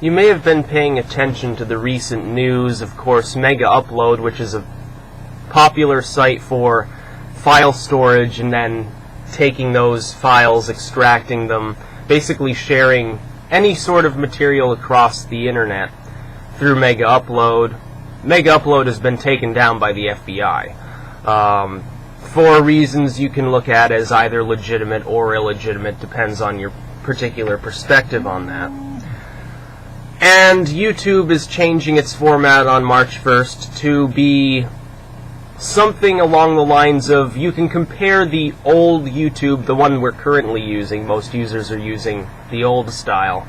You may have been paying attention to the recent news, of course, Mega Upload, which is a popular site for file storage and then taking those files, extracting them, basically sharing any sort of material across the internet through Mega Upload. Mega Upload has been taken down by the FBI for reasons you can look at as either legitimate or illegitimate, depends on your particular perspective on that. And YouTube is changing its format on March 1st to be something along the lines of, you can compare the old YouTube, the one we're currently using, most users are using the old style,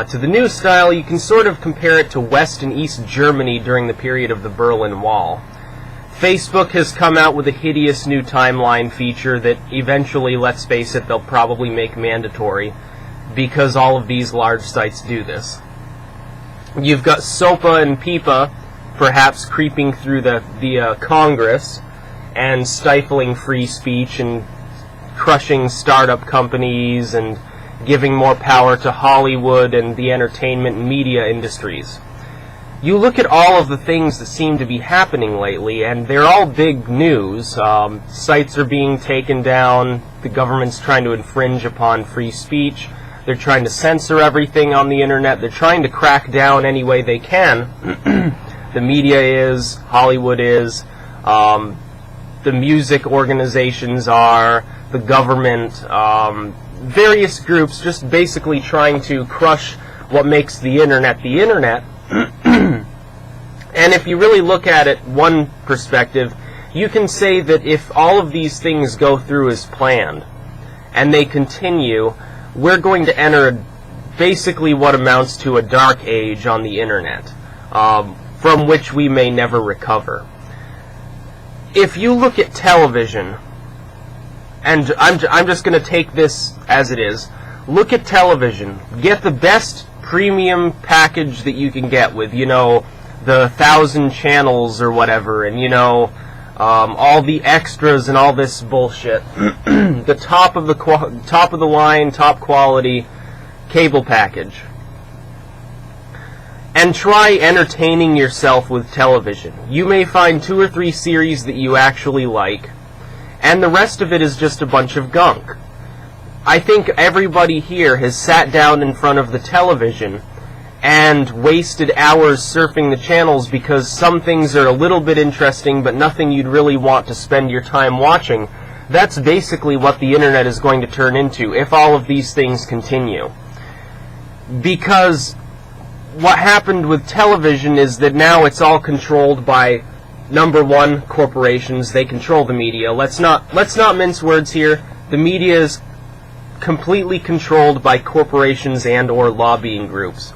to the new style. You can sort of compare it to West and East Germany during the period of the Berlin Wall. Facebook has come out with a hideous new timeline feature that eventually, let's face it, they'll probably make mandatory, because all of these large sites do this. You've got SOPA and PIPA perhaps creeping through the Congress and stifling free speech and crushing startup companies and giving more power to Hollywood and the entertainment and media industries. You look at all of the things that seem to be happening lately, and they're all big news. Sites are being taken down, the government's trying to infringe upon free speech, they're trying to censor everything on the internet, they're trying to crack down any way they can. The media is, Hollywood is, the music organizations are, the government, various groups just basically trying to crush what makes the internet the internet. And if you really look at it one perspective, you can say that if all of these things go through as planned and they continue, we're going to enter basically what amounts to a dark age on the internet, from which we may never recover. If you look at television, and I'm just going to take this as it is, look at television, get the best premium package that you can get with, you know, the 1,000 channels or whatever, and, you know, all the extras and all this bullshit. The top of the line, top quality cable package. And try entertaining yourself with television. You may find 2 or 3 series that you actually like, and the rest of it is just a bunch of gunk. I think everybody here has sat down in front of the television and wasted hours surfing the channels because some things are a little bit interesting but nothing you'd really want to spend your time watching. That's basically what the internet is going to turn into if all of these things continue. Because what happened with television is that now it's all controlled by, number one, corporations. They control the media. Let's not mince words here. The media is completely controlled by corporations and or lobbying groups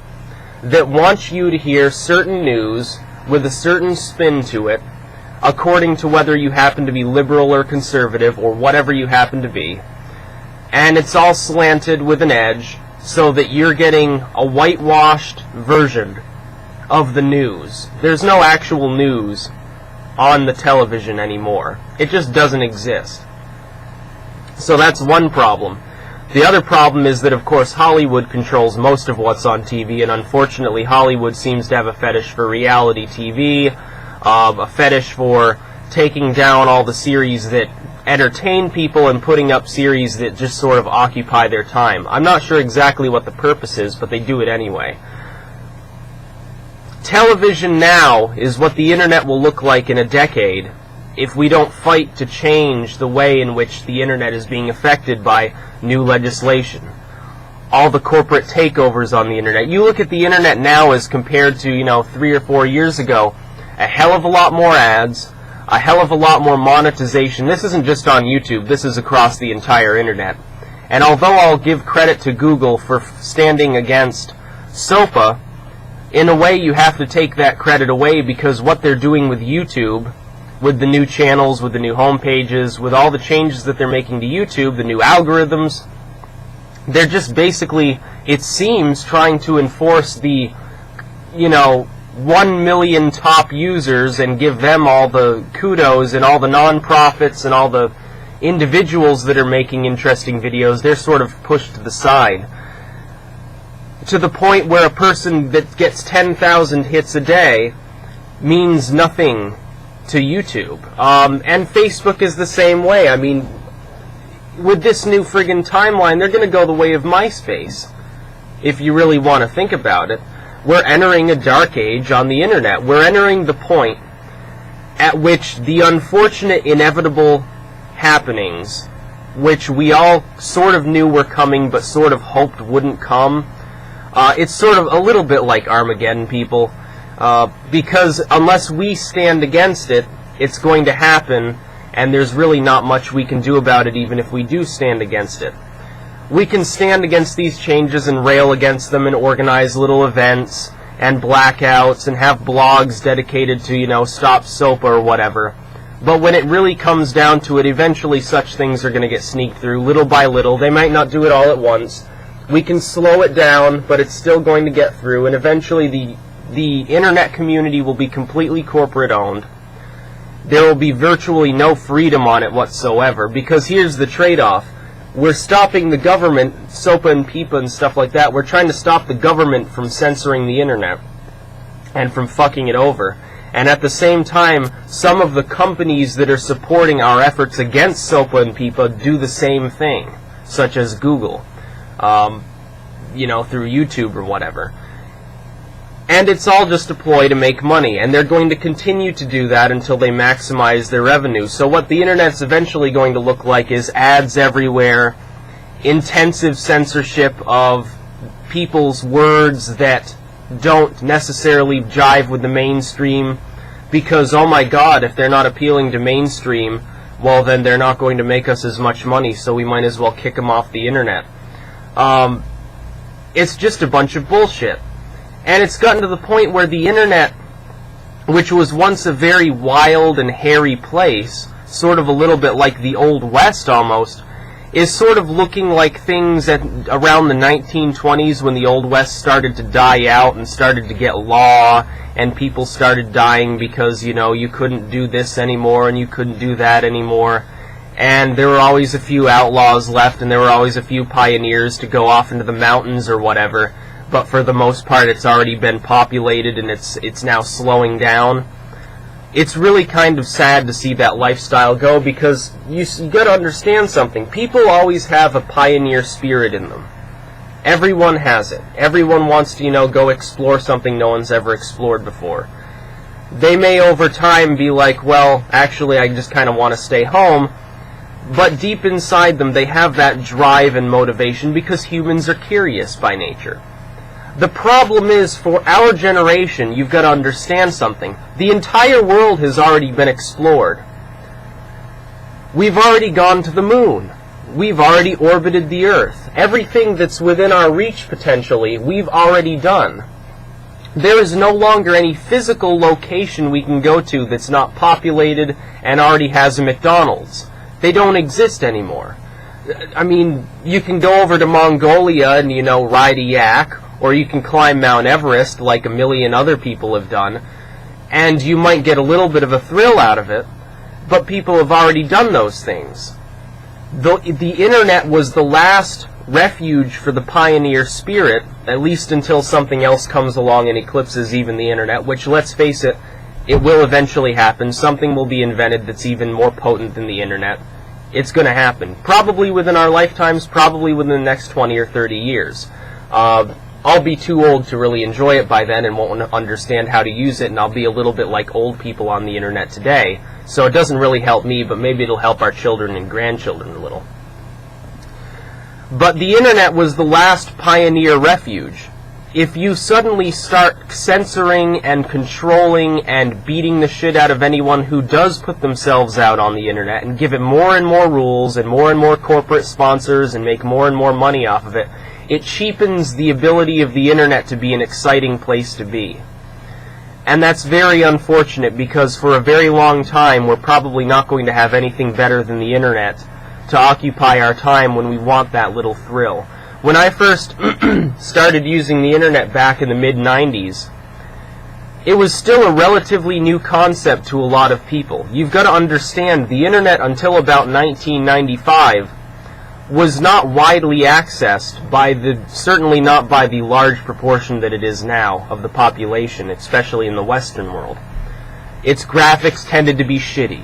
that want you to hear certain news with a certain spin to it, according to whether you happen to be liberal or conservative or whatever you happen to be. And it's all slanted with an edge so that you're getting a whitewashed version of the news. There's no actual news on the television anymore. It just doesn't exist. So that's one problem. The other problem is that, of course, Hollywood controls most of what's on TV, and unfortunately Hollywood seems to have a fetish for reality TV, a fetish for taking down all the series that entertain people and putting up series that just sort of occupy their time. I'm not sure exactly what the purpose is, but they do it anyway. Television now is what the internet will look like in a decade if we don't fight to change the way in which the internet is being affected by new legislation. All the corporate takeovers on the internet. You look at the internet now as compared to, 3 or 4 years ago, a hell of a lot more ads, a hell of a lot more monetization. This isn't just on YouTube, this is across the entire internet. And although I'll give credit to Google for standing against SOPA, in a way you have to take that credit away, because what they're doing with YouTube, with the new channels, with the new home pages, with all the changes that they're making to YouTube, the new algorithms, they're just basically, it seems, trying to enforce the, 1 million top users and give them all the kudos, and all the non-profits and all the individuals that are making interesting videos, they're sort of pushed to the side. to the point where a person that gets 10,000 hits a day means nothing to YouTube. And Facebook is the same way. I mean, with this new friggin' timeline, they're going to go the way of MySpace, if you really want to think about it. We're entering a dark age on the internet. We're entering the point at which the unfortunate, inevitable happenings, which we all sort of knew were coming but sort of hoped wouldn't come, it's sort of a little bit like Armageddon, people, because unless we stand against it, it's going to happen, and there's really not much we can do about it even if we do stand against it. We can stand against these changes and rail against them and organize little events and blackouts and have blogs dedicated to, you know, Stop SOPA or whatever. But when it really comes down to it, eventually such things are going to get sneaked through little by little. They might not do it all at once. We can slow it down, but it's still going to get through, and eventually the internet community will be completely corporate owned. There will be virtually no freedom on it whatsoever, because here's the trade-off. We're stopping the government, SOPA and PIPA and stuff like that, we're trying to stop the government from censoring the internet and from fucking it over. And at the same time, some of the companies that are supporting our efforts against SOPA and PIPA do the same thing, such as Google, you know, through YouTube or whatever. And it's all just a ploy to make money, and they're going to continue to do that until they maximize their revenue. So what the internet's eventually going to look like is ads everywhere, intensive censorship of people's words that don't necessarily jive with the mainstream, because, oh my god, if they're not appealing to mainstream, well then they're not going to make us as much money, so we might as well kick them off the internet. It's just a bunch of bullshit. And it's gotten to the point where the internet, which was once a very wild and hairy place, sort of a little bit like the Old West almost, is sort of looking like things at around the 1920s when the Old West started to die out and started to get law, and people started dying because, you know, you couldn't do this anymore and you couldn't do that anymore. And there were always a few outlaws left, and there were always a few pioneers to go off into the mountains or whatever. But for the most part, it's already been populated, and it's now slowing down. It's really kind of sad to see that lifestyle go, because you got to understand something. People always have a pioneer spirit in them. Everyone has it. Everyone wants to, you know, go explore something no one's ever explored before. They may over time be like, well, actually, I just kind of want to stay home. But deep inside them, they have that drive and motivation because humans are curious by nature. The problem is, for our generation, you've got to understand something. The entire world has already been explored. We've already gone to the moon. We've already orbited the Earth. Everything that's within our reach, potentially, we've already done. There is no longer any physical location we can go to that's not populated and already has a McDonald's. They don't exist anymore. I mean, you can go over to Mongolia and, you know, ride a yak, or you can climb Mount Everest like a million other people have done, and you might get a little bit of a thrill out of it, but people have already done those things. The internet was the last refuge for the pioneer spirit, at least until something else comes along and eclipses even the internet, which, let's face it, it will eventually happen. Something will be invented that's even more potent than the internet. It's going to happen. Probably within our lifetimes, probably within the next 20 or 30 years. I'll be too old to really enjoy it by then and won't understand how to use it, and I'll be a little bit like old people on the internet today. So it doesn't really help me, but maybe it'll help our children and grandchildren a little. But the internet was the last pioneer refuge. If you suddenly start censoring and controlling and beating the shit out of anyone who does put themselves out on the internet and give it more and more rules and more corporate sponsors and make more and more money off of it, it cheapens the ability of the internet to be an exciting place to be. And that's very unfortunate, because for a very long time we're probably not going to have anything better than the internet to occupy our time when we want that little thrill. When I first started using the internet back in the mid-90s, it was still a relatively new concept to a lot of people. You've got to understand, the internet until about 1995 was not widely accessed by certainly not by the large proportion that it is now of the population, especially in the Western world. Its graphics tended to be shitty.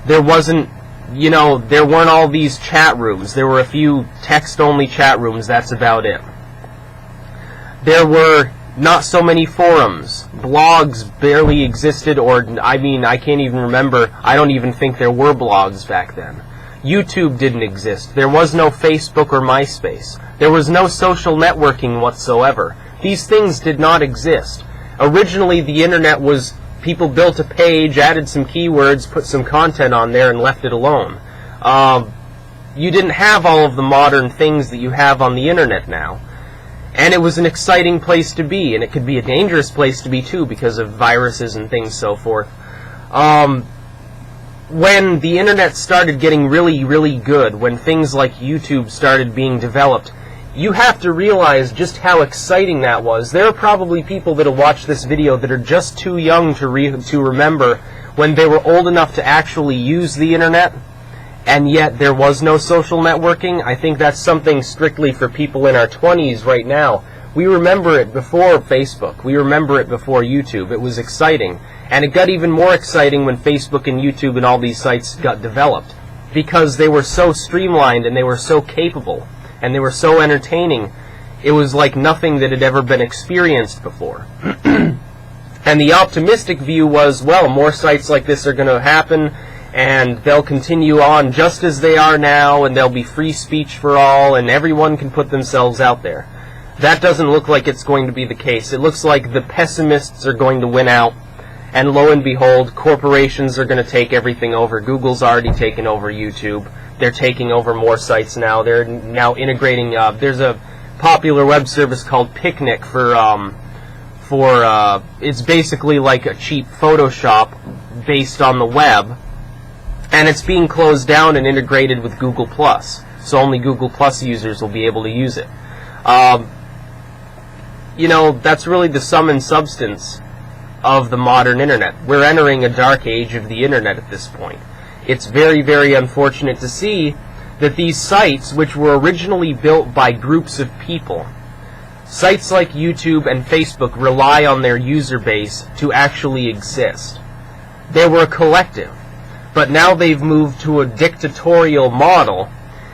There weren't all these chat rooms. There were a few text-only chat rooms, that's about it. There were not so many forums. Blogs barely existed, I can't even remember. I don't even think there were blogs back then. YouTube didn't exist. There was no Facebook or MySpace. There was no social networking whatsoever. These things did not exist. Originally, the internet was people built a page, added some keywords, put some content on there, and left it alone. You didn't have all of the modern things that you have on the internet now. And it was an exciting place to be, and it could be a dangerous place to be too because of viruses and things so forth. When the internet started getting really, really good, when things like YouTube started being developed, you have to realize just how exciting that was. There are probably people that'll watch this video that are just too young to remember when they were old enough to actually use the internet, and yet there was no social networking. I think that's something strictly for people in our 20s right now. We remember it before Facebook. We remember it before YouTube. It was exciting. And it got even more exciting when Facebook and YouTube and all these sites got developed, because they were so streamlined and they were so capable and they were so entertaining. It was like nothing that had ever been experienced before. And the optimistic view was, well, more sites like this are going to happen, and they'll continue on just as they are now, and there'll be free speech for all, and everyone can put themselves out there. That doesn't look like it's going to be the case. It looks like the pessimists are going to win out, and lo and behold, corporations are going to take everything over. Google's already taken over YouTube. They're taking over more sites now. They're now integrating. There's a popular web service called Picnic it's basically like a cheap Photoshop based on the web, and it's being closed down and integrated with Google+. So only Google+ users will be able to use it. That's really the sum and substance of the modern internet. We're entering a dark age of the internet at this point. It's very, very unfortunate to see that these sites, which were originally built by groups of people, sites like YouTube and Facebook rely on their user base to actually exist. They were a collective, but now they've moved to a dictatorial model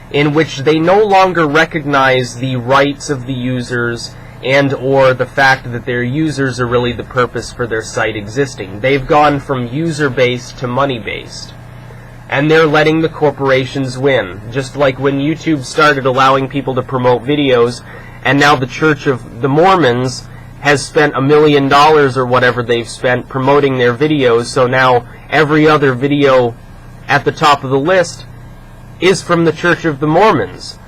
in which they no longer recognize the rights of the users and or the fact that their users are really the purpose for their site existing. They've gone from user-based to money-based. And they're letting the corporations win. Just like when YouTube started allowing people to promote videos, and now the Church of the Mormons has spent $1 million or whatever they've spent promoting their videos, so now every other video at the top of the list is from the Church of the Mormons.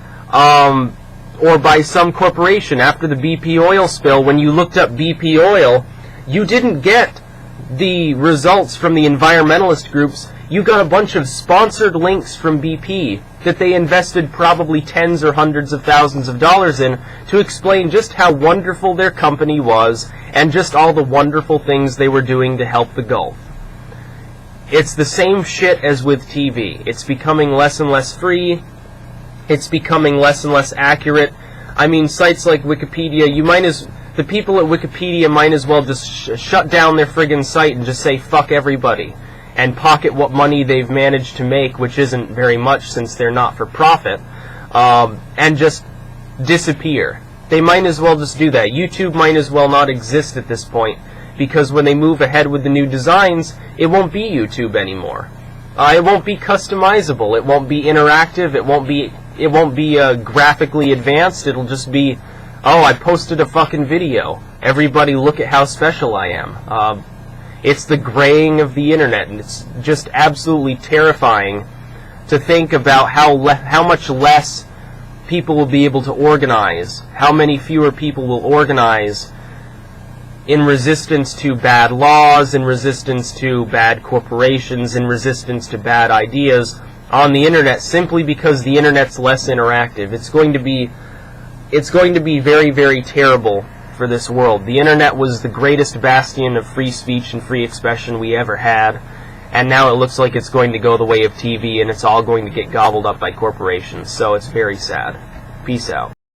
Or by some corporation. After the BP oil spill, when you looked up BP oil, you didn't get the results from the environmentalist groups. You got a bunch of sponsored links from BP that they invested probably tens or hundreds of thousands of dollars in to explain just how wonderful their company was and just all the wonderful things they were doing to help the Gulf. It's the same shit as with TV. It's becoming less and less free. It's becoming less and less accurate. I mean, sites like Wikipedia, the people at Wikipedia might as well just shut down their friggin' site and just say fuck everybody and pocket what money they've managed to make, which isn't very much since they're not for profit, and just disappear. They might as well just do that. YouTube might as well not exist at this point, because when they move ahead with the new designs, it won't be YouTube anymore. It won't be customizable. It won't be interactive. It won't be graphically advanced. It'll just be, oh, I posted a fucking video. Everybody look at how special I am. It's the graying of the internet, and it's just absolutely terrifying to think about how much less people will be able to organize, how many fewer people will organize in resistance to bad laws, in resistance to bad corporations, in resistance to bad ideas on the internet, simply because the internet's less interactive. It's going to be very, very terrible for this world. The internet was the greatest bastion of free speech and free expression we ever had, and now it looks like it's going to go the way of TV, and it's all going to get gobbled up by corporations. So it's very sad. Peace out.